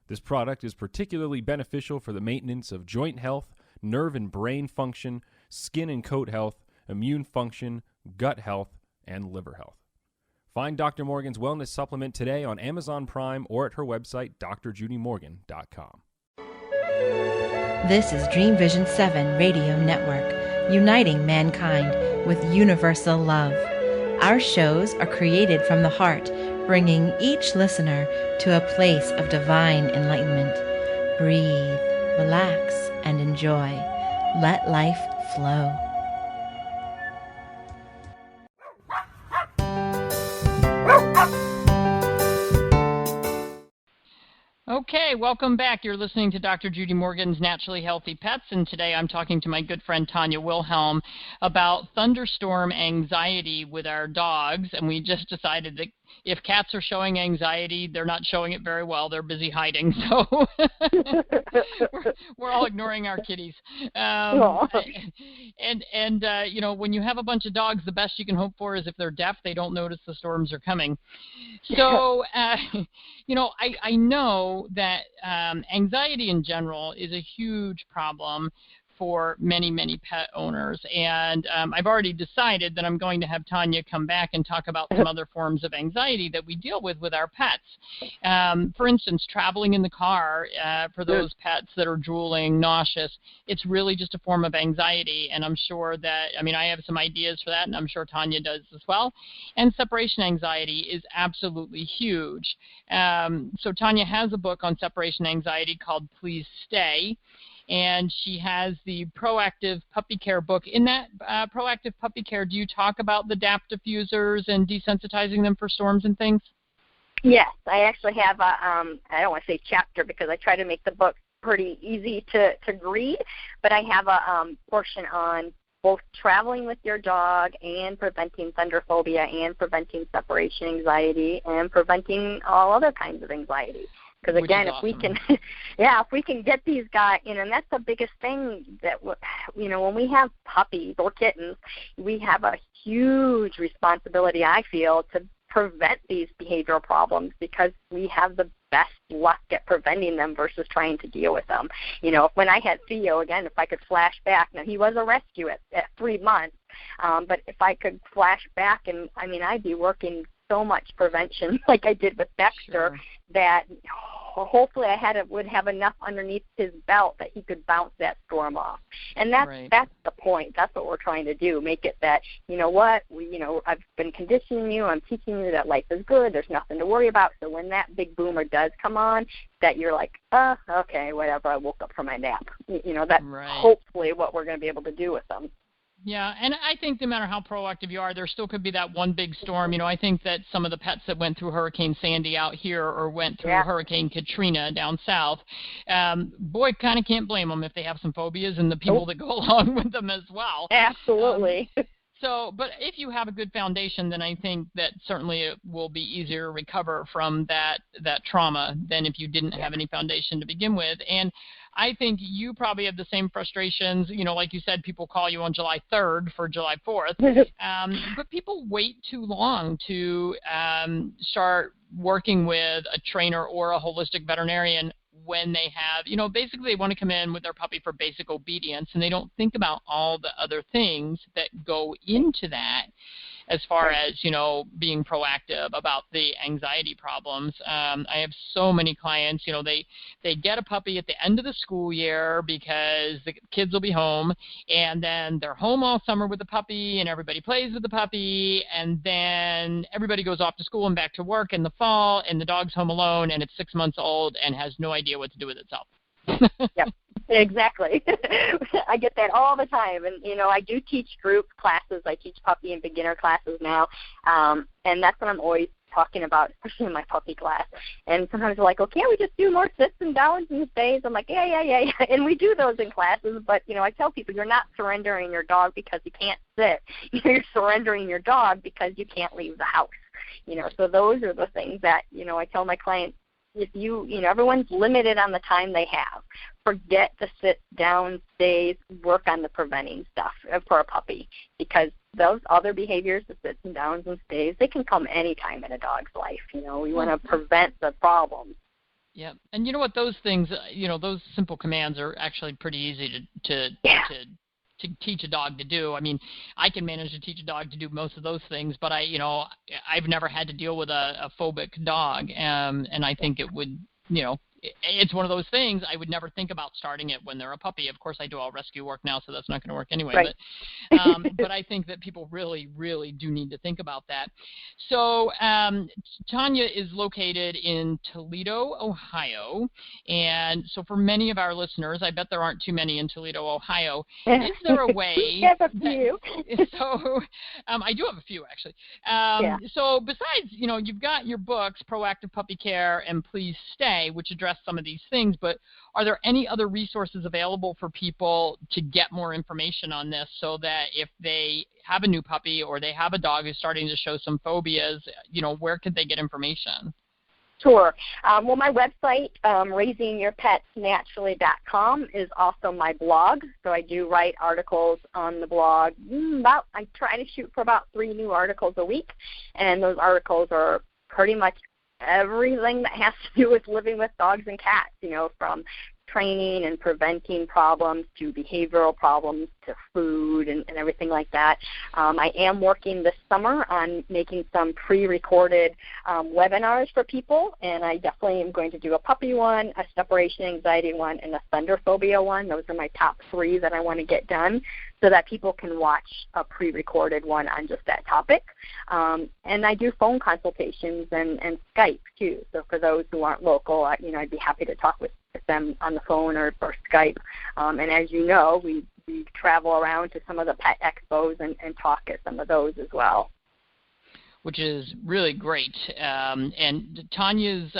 This product is particularly beneficial for the maintenance of joint health, nerve and brain function, skin and coat health, immune function, gut health, and liver health. Find Dr. Morgan's Wellness Supplement today on Amazon Prime or at her website, drjudymorgan.com. This is Dream Vision 7 Radio Network, uniting mankind with universal love. Our shows are created from the heart, bringing each listener to a place of divine enlightenment. Breathe, relax, and enjoy. Let life flow. Okay, welcome back. You're listening to Dr. Judy Morgan's Naturally Healthy Pets, and today I'm talking to my good friend Tanya Wilhelm about thunderstorm anxiety with our dogs, and we just decided that if cats are showing anxiety, they're not showing it very well. They're busy hiding. So we're all ignoring our kitties. When you have a bunch of dogs, the best you can hope for is if they're deaf, they don't notice the storms are coming. So, I know that anxiety in general is a huge problem for many, many pet owners. And I've already decided that I'm going to have Tanya come back and talk about some other forms of anxiety that we deal with our pets. For instance, traveling in the car for those pets that are drooling, nauseous, it's really just a form of anxiety. And I'm sure that, I have some ideas for that, and I'm sure Tanya does as well. And separation anxiety is absolutely huge. So Tanya has a book on separation anxiety called Please Stay. And she has the Proactive Puppy Care book. In that Proactive Puppy Care, do you talk about the DAP diffusers and desensitizing them for storms and things? Yes, I actually have I don't want to say chapter because I try to make the book pretty easy to read, but I have a portion on both traveling with your dog and preventing thunderphobia and preventing separation anxiety and preventing all other kinds of anxiety. Because again, if we can, if we can get these guys, and that's the biggest thing that, when we have puppies or kittens, we have a huge responsibility, I feel, to prevent these behavioral problems because we have the best luck at preventing them versus trying to deal with them. When I had Theo, again, if I could flash back, now he was a rescue at 3 months, but if I could flash back, and I'd be working so much prevention like I did with Dexter that hopefully I would have enough underneath his belt that he could bounce that storm off. And that's the point. That's what we're trying to do. Make it that, I've been conditioning you. I'm teaching you that life is good. There's nothing to worry about. So when that big boomer does come on, that you're like, okay, whatever. I woke up from my nap. That's hopefully what we're going to be able to do with them. Yeah, and I think no matter how proactive you are, there still could be that one big storm. I think that some of the pets that went through Hurricane Sandy out here or went through Hurricane Katrina down south, boy, kind of can't blame them if they have some phobias and the people that go along with them as well. Absolutely. But if you have a good foundation, then I think that certainly it will be easier to recover from that trauma than if you didn't have any foundation to begin with. And I think you probably have the same frustrations. Like you said, people call you on July 3rd for July 4th. But people wait too long to start working with a trainer or a holistic veterinarian when they have, basically they want to come in with their puppy for basic obedience, and they don't think about all the other things that go into that as far as, being proactive about the anxiety problems. I have so many clients, they get a puppy at the end of the school year because the kids will be home, and then they're home all summer with the puppy, and everybody plays with the puppy, and then everybody goes off to school and back to work in the fall, and the dog's home alone, and it's 6 months old and has no idea what to do with itself. Yep, exactly. I get that all the time. And, I do teach group classes. I teach puppy and beginner classes now. And that's what I'm always talking about, especially in my puppy class. And sometimes they're like, oh, can't we just do more sits and downs and stays? I'm like, yeah. And we do those in classes. But, I tell people you're not surrendering your dog because you can't sit. You're surrendering your dog because you can't leave the house. So those are the things that, I tell my clients, if everyone's limited on the time they have. Forget the sit down, stays, work on the preventing stuff for a puppy, because those other behaviors, the sits and downs and stays, they can come anytime in a dog's life. We want to prevent the problems. Yeah, and you know what? Those things, those simple commands are actually pretty easy to teach a dog to do. I can manage to teach a dog to do most of those things, but I've never had to deal with a phobic dog, and I think it would, it's one of those things I would never think about starting it when they're a puppy. Of course, I do all rescue work now, so that's not going to work anyway. Right. But I think that people really, really do need to think about that. So Tanya is located in Toledo, Ohio, and so for many of our listeners, I bet there aren't too many in Toledo, Ohio. Is there a way? We have a few. I do have a few actually. So besides, you've got your books, Proactive Puppy Care and Please Stay, which address address some of these things, but are there any other resources available for people to get more information on this so that if they have a new puppy or they have a dog who's starting to show some phobias, where could they get information? Sure. Well, my website, raisingyourpetsnaturally.com, is also my blog. So I do write articles on the blog. I try to shoot for about 3 new articles a week, and those articles are pretty much everything that has to do with living with dogs and cats, from training and preventing problems to behavioral problems to food and everything like that. I am working this summer on making some pre-recorded webinars for people, and I definitely am going to do a puppy one, a separation anxiety one, and a thunder phobia one. Those are my top 3 that I want to get done so that people can watch a pre-recorded one on just that topic. And I do phone consultations and Skype too. So for those who aren't local, I'd be happy to talk with them on the phone or Skype. And as you know, we travel around to some of the pet expos and talk at some of those as well. Which is really great. And Tanya's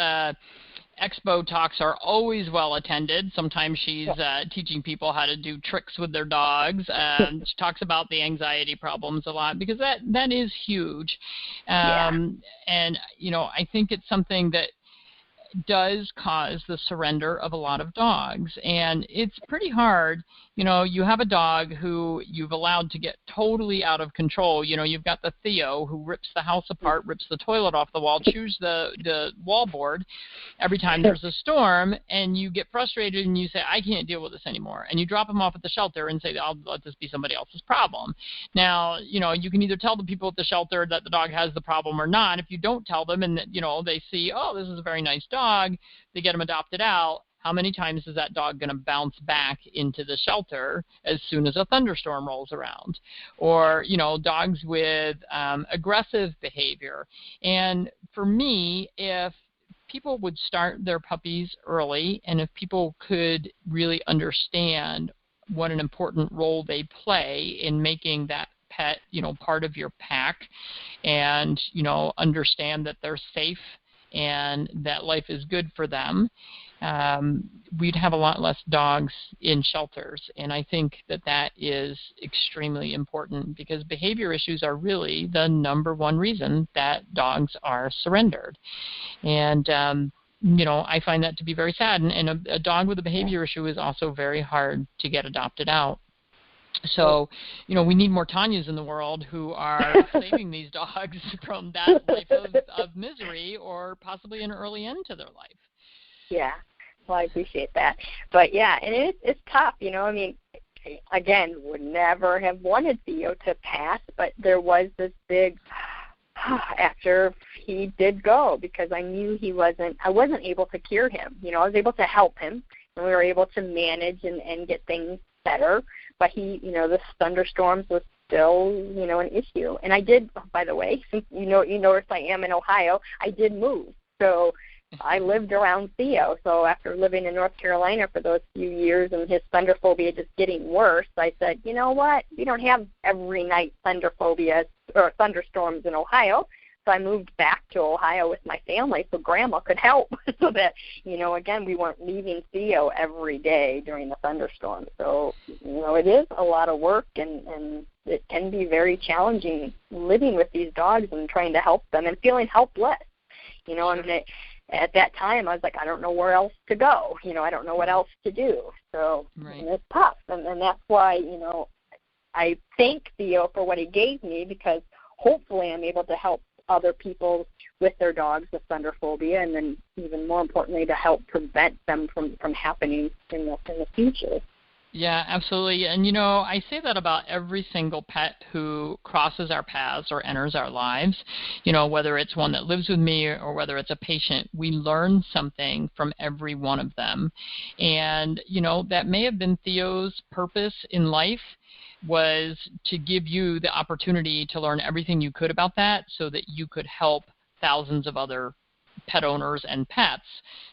expo talks are always well attended. Sometimes she's teaching people how to do tricks with their dogs. She talks about the anxiety problems a lot because that is huge. And, I think it's something that does cause the surrender of a lot of dogs. And it's pretty hard. You have a dog who you've allowed to get totally out of control. You've got the Theo who rips the house apart, rips the toilet off the wall, chews the wallboard every time there's a storm, and you get frustrated and you say, I can't deal with this anymore. And you drop him off at the shelter and say, I'll let this be somebody else's problem. Now, you can either tell the people at the shelter that the dog has the problem or not. If you don't tell them and, they see, oh, this is a very nice dog, they get him adopted out, how many times is that dog going to bounce back into the shelter as soon as a thunderstorm rolls around? Or, dogs with aggressive behavior. And for me, if people would start their puppies early and if people could really understand what an important role they play in making that pet, part of your pack and, understand that they're safe and that life is good for them, we'd have a lot less dogs in shelters. And I think that is extremely important because behavior issues are really the number one reason that dogs are surrendered. And, I find that to be very sad. And a dog with a behavior issue is also very hard to get adopted out. So, we need more Tanyas in the world who are saving these dogs from that life of misery or possibly an early end to their life. Yeah, well, I appreciate that. But, yeah, and it's tough, again, would never have wanted Theo to pass, but there was this big after he did go because I knew I wasn't able to cure him. I was able to help him, and we were able to manage and get things better. But the thunderstorms was still, an issue. And I did, by the way, since you notice I am in Ohio, I did move. So I lived around Theo. So after living in North Carolina for those few years and his thunder phobia just getting worse, I said, you know what? We don't have every night thunder phobia or thunderstorms in Ohio. So I moved back to Ohio with my family so Grandma could help so that, again, we weren't leaving Theo every day during the thunderstorm. So, it is a lot of work and it can be very challenging living with these dogs and trying to help them and feeling helpless. At that time, I was like, I don't know where else to go. I don't know what else to do. So it's tough. And that's why, I thank Theo for what he gave me because hopefully I'm able to help other people with their dogs with thunder phobia, and then even more importantly to help prevent them from happening in the future. Yeah, absolutely. And, I say that about every single pet who crosses our paths or enters our lives, whether it's one that lives with me or whether it's a patient, we learn something from every one of them. And, that may have been Theo's purpose in life, was to give you the opportunity to learn everything you could about that so that you could help thousands of other pet owners and pets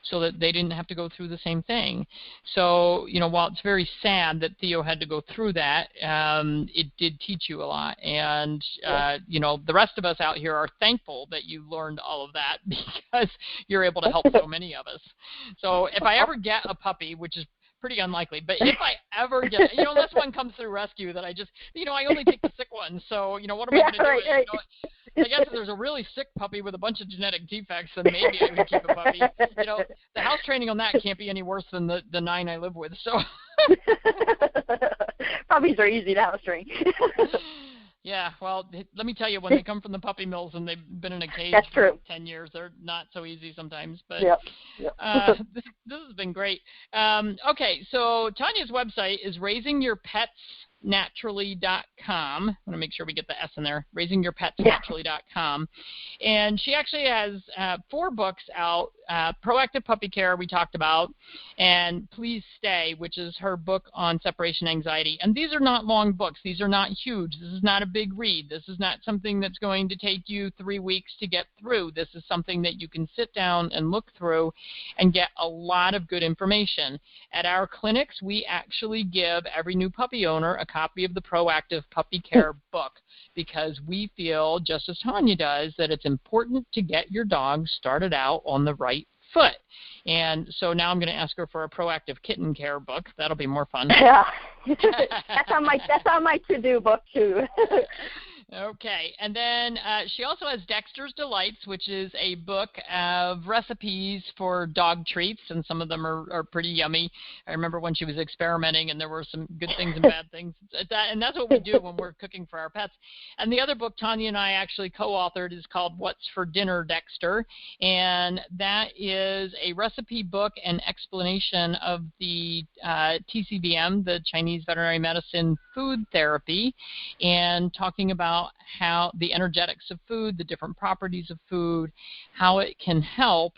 so that they didn't have to go through the same thing. So, while it's very sad that Theo had to go through that, it did teach you a lot. And, the rest of us out here are thankful that you learned all of that because you're able to help so many of us. So if I ever get a puppy, which is pretty unlikely, but if I ever get, unless one comes through rescue that I just, I only take the sick ones. So, what am I going to do? Right. I guess if there's a really sick puppy with a bunch of genetic defects, then maybe I would keep a puppy. The house training on that can't be any worse than the 9 I live with. So puppies are easy to house train. Yeah, well, let me tell you, when they come from the puppy mills and they've been in a cage That's for true. 10 years, they're not so easy sometimes. But Yep. this has been great. Okay, so Tanya's website is raisingyourpetsnaturally.com. I want to make sure we get the S in there, raisingyourpetsnaturally.com. And she actually has 4 books out, Proactive Puppy Care we talked about, and Please Stay, which is her book on separation anxiety. And these are not long books. These are not huge. This is not a big read. This is not something that's going to take you 3 weeks to get through. This is something that you can sit down and look through and get a lot of good information. At our clinics, we actually give every new puppy owner a copy of the Proactive Puppy Care book because we feel, just as Tanya does, that it's important to get your dog started out on the right foot. And so now I'm going to ask her for a Proactive Kitten Care book. That'll be more fun. Yeah. That's on my to-do book, too. Okay, and then she also has Dexter's Delights, which is a book of recipes for dog treats, and some of them are pretty yummy. I remember when she was experimenting, and there were some good things and bad things. And that's what we do when we're cooking for our pets. And the other book Tanya and I actually co-authored is called What's for Dinner, Dexter, and that is a recipe book and explanation of the TCVM, the Chinese Veterinary Medicine Food Therapy, and talking about how the energetics of food, the different properties of food, how it can help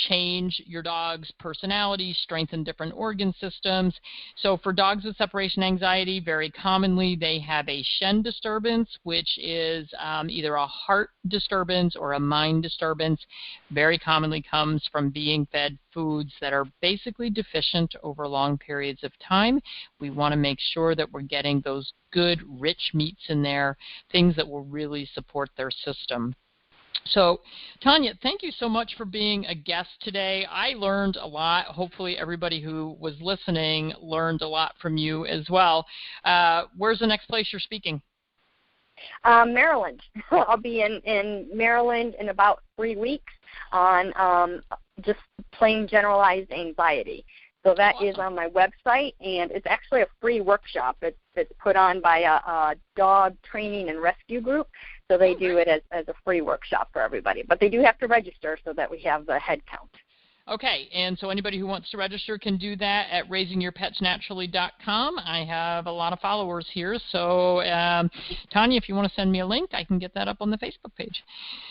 change your dog's personality, strengthen different organ systems. So for dogs with separation anxiety, very commonly they have a Shen disturbance, which is either a heart disturbance or a mind disturbance. Very commonly comes from being fed foods that are basically deficient over long periods of time. We want to make sure that we're getting those good, rich meats in there, things that will really support their system. So, Tanya, thank you so much for being a guest today. I learned a lot. Hopefully everybody who was listening learned a lot from you as well. Where's the next place you're speaking? Maryland. I'll be in Maryland in about 3 weeks on just plain generalized anxiety. So that is on my website, and it's actually a free workshop. It's put on by a dog training and rescue group, so they do it as a free workshop for everybody. But they do have to register so that we have the head count. Okay, and so anybody who wants to register can do that at raisingyourpetsnaturally.com. I have a lot of followers here, so Tanya, if you want to send me a link, I can get that up on the Facebook page.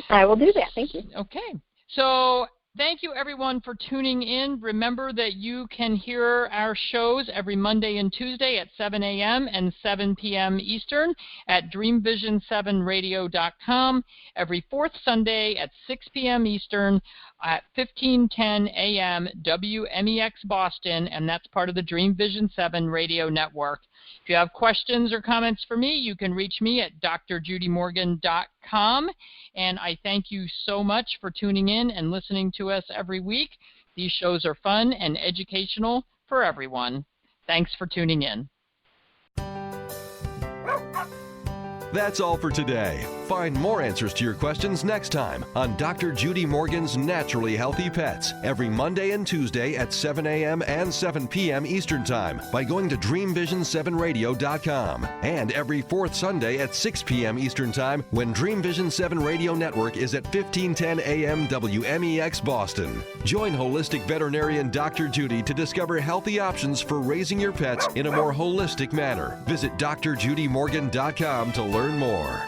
I will do that. Thank you. Okay, so thank you, everyone, for tuning in. Remember that you can hear our shows every Monday and Tuesday at 7 a.m. and 7 p.m. Eastern at dreamvision7radio.com, every fourth Sunday at 6 p.m. Eastern at 1510 a.m. WMEX Boston, and that's part of the Dream Vision 7 radio network. If you have questions or comments for me, you can reach me at drjudymorgan.com. And I thank you so much for tuning in and listening to us every week. These shows are fun and educational for everyone. Thanks for tuning in. That's all for today. Find more answers to your questions next time on Dr. Judy Morgan's Naturally Healthy Pets every Monday and Tuesday at 7 a.m. and 7 p.m. Eastern Time by going to DreamVision7Radio.com, and every fourth Sunday at 6 p.m. Eastern Time when Dream Vision 7 Radio Network is at 1510 a.m. WMEX Boston. Join holistic veterinarian Dr. Judy to discover healthy options for raising your pets in a more holistic manner. Visit drjudymorgan.com to learn more.